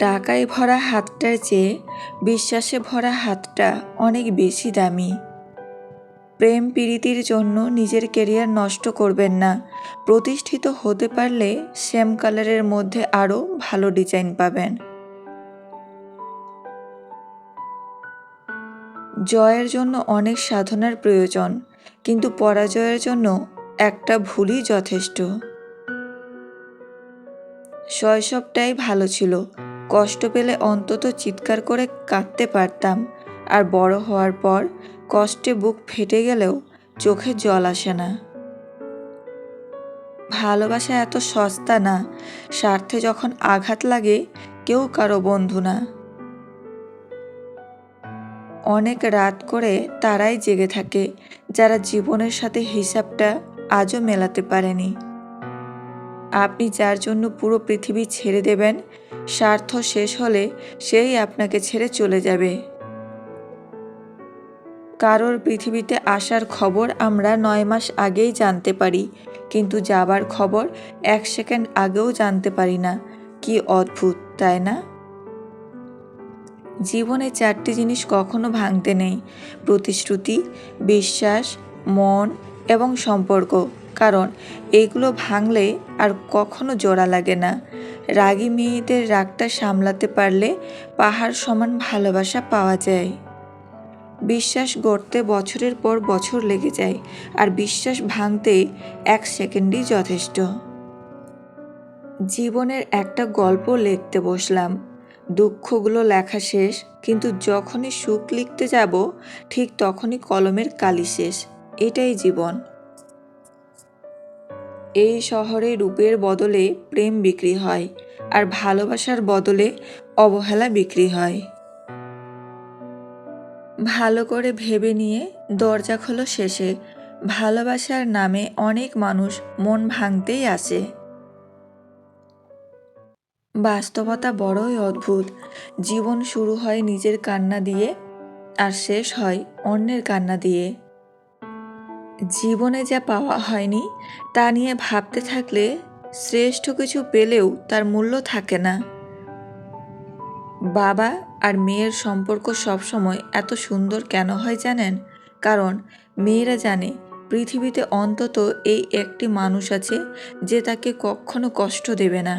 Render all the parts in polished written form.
টাকায় ভরা হাতটার চেয়ে বিশ্বাসে ভরা হাতটা অনেক বেশি দামি। প্রেম প্রীতির জন্য নিজের ক্যারিয়ার নষ্ট করবেন না। প্রতিষ্ঠিত হতে পারলে সেম কালারের মধ্যে আরও ভালো ডিজাইন পাবেন। জয়ের জন্য অনেক সাধনার প্রয়োজন, কিন্তু পরাজয়ের জন্য একটা ভুলই যথেষ্ট। শৈশবটাই ভালো ছিল, কষ্ট পেলে অন্তত চিৎকার করে কাঁদতে পারতাম। আর বড় হওয়ার পর কষ্টে বুক ফেটে গেলেও চোখে জল আসে না। ভালোবাসা এত সস্তা না, স্বার্থে যখন আঘাত লাগে কেউ কারো বন্ধু না। অনেক রাত করে তারাই জেগে থাকে যারা জীবনের সাথে হিসাবটা আজও মেলাতে পারেনি। আপনি যার জন্য পুরো পৃথিবী ছেড়ে দেবেন, স্বার্থ শেষ হলে সেই আপনাকে ছেড়ে চলে যাবে। কারোর পৃথিবীতে আসার খবর আমরা 9 মাস আগেই জানতে পারি, কিন্তু যাবার খবর 1 সেকেন্ড আগেও জানতে পারি না। কি অদ্ভুত, তাই না? জীবনে 4টি জিনিস কখনো ভাঙতে নেই: প্রতিশ্রুতি, বিশ্বাস, মন এবং সম্পর্ক। কারণ এগুলো ভাঙলে আর কখনো জোড়া লাগে না। রাগী মেয়েদের রাগটা সামলাতে পারলে পাহাড় সমান ভালোবাসা পাওয়া যায়। বিশ্বাস গড়তে বছরের পর বছর লেগে যায়, আর বিশ্বাস ভাঙতে 1 সেকেন্ডই যথেষ্ট। জীবনের একটা গল্প লিখতে বসলাম, দুঃখগুলো লেখা শেষ, কিন্তু যখনই সুখ লিখতে যাব ঠিক তখনই কলমের কালি শেষ। এটাই জীবন। এই শহরে রূপের বদলে প্রেম বিক্রি হয়, আর ভালোবাসার বদলে অবহেলা বিক্রি হয়। ভালো করে ভেবে নিয়ে দরজা খোলো শেষে। ভালোবাসার নামে অনেক মানুষ মন ভাঙতেই আসে। বাস্তবতা বড়ই অদ্ভুত। জীবন শুরু হয় নিজের কান্না দিয়ে, আর শেষ হয় অন্যের কান্না দিয়ে। জীবনে যা পাওয়া হয়নি তা নিয়ে ভাবতে থাকলে শ্রেষ্ঠ কিছু পেলেও তার মূল্য থাকে না। বাবা আর মেয়ের সম্পর্ক সবসময় এত সুন্দর কেন হয় জানেন? কারণ মেয়েরা জানে পৃথিবীতে অন্তত এই একটি মানুষ আছে যে তাকে কখনো কষ্ট দেবে না।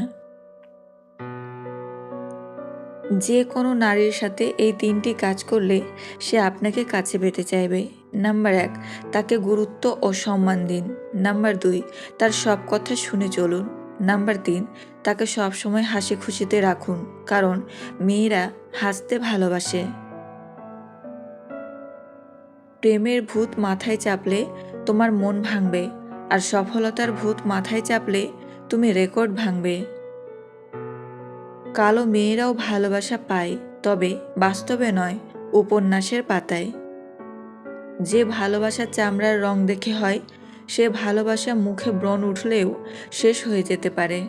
যে কোনো নারীর সাথে এই 3টি কাজ করলে সে আপনাকে কাছে পেতে চাইবে। নাম্বার 1, তাকে গুরুত্ব ও সম্মান দিন। নাম্বার 2, তার সব কথা শুনে চলুন। নাম্বার 3, তাকে সবসময় হাসি খুশিতে রাখুন, কারণ মেয়েরা হাসতে ভালোবাসে। প্রেমের ভূত মাথায় চাপলে তোমার মন ভাঙবে, আর সফলতার ভূত মাথায় চাপলে তুমি রেকর্ড ভাঙবে। কালো মেয়েরাও ভালোবাসা পায়, তবে বাস্তবে নয়, উপন্যাসের পাতায়। যে ভালোবাসা চামড়ার রং দেখে হয়, সে ভালোবাসা মুখে ব্রণ উঠলেও শেষ হয়ে যেতে পারে।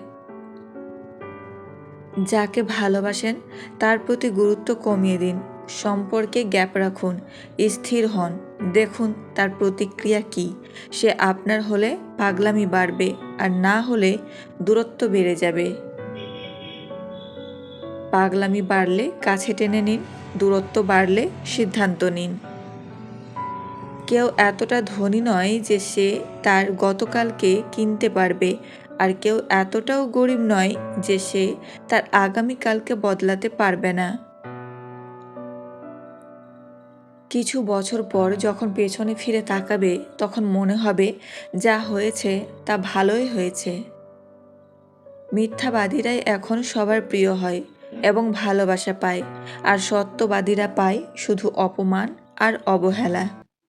যাকে ভালোবাসেন তার প্রতি গুরুত্ব কমিয়ে দিন, সম্পর্কে গ্যাপ রাখুন, স্থির হন, দেখুন তার প্রতিক্রিয়া কী। সে আপনার হলে পাগলামি বাড়বে, আর না হলে দূরত্ব বেড়ে যাবে। পাগলামি বাড়লে কাছে টেনে নিন, দূরত্ব বাড়লে সিদ্ধান্ত নিন। কেউ এতটা ধনী নয় যে সে তার গতকালকে কিনতে পারবে, আর কেউ এতটাও গরিব নয় যে সে তার আগামীকালকে বদলাতে পারবে না। কিছু বছর পর যখন পেছনে ফিরে তাকাবে, তখন মনে হবে যা হয়েছে তা ভালোই হয়েছে। মিথ্যাবাদীরাই এখন সবার প্রিয় হয় এবং ভালোবাসা পায়, আর সত্যবাদীরা পায় শুধু অপমান আর অবহেলা।